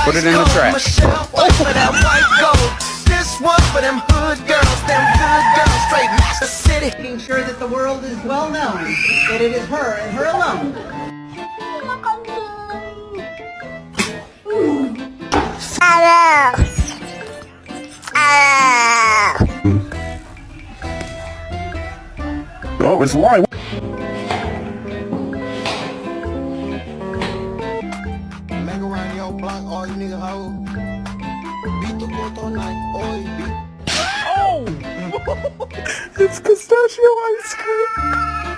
Put it in the trash. This one for them hood girls, straight master city. Making sure that the world is well known that it is her and her alone. Oh, it's lying. Make around your block, all you nigga hoes. Beat the court all night, all you beat. It's pistachio ice cream.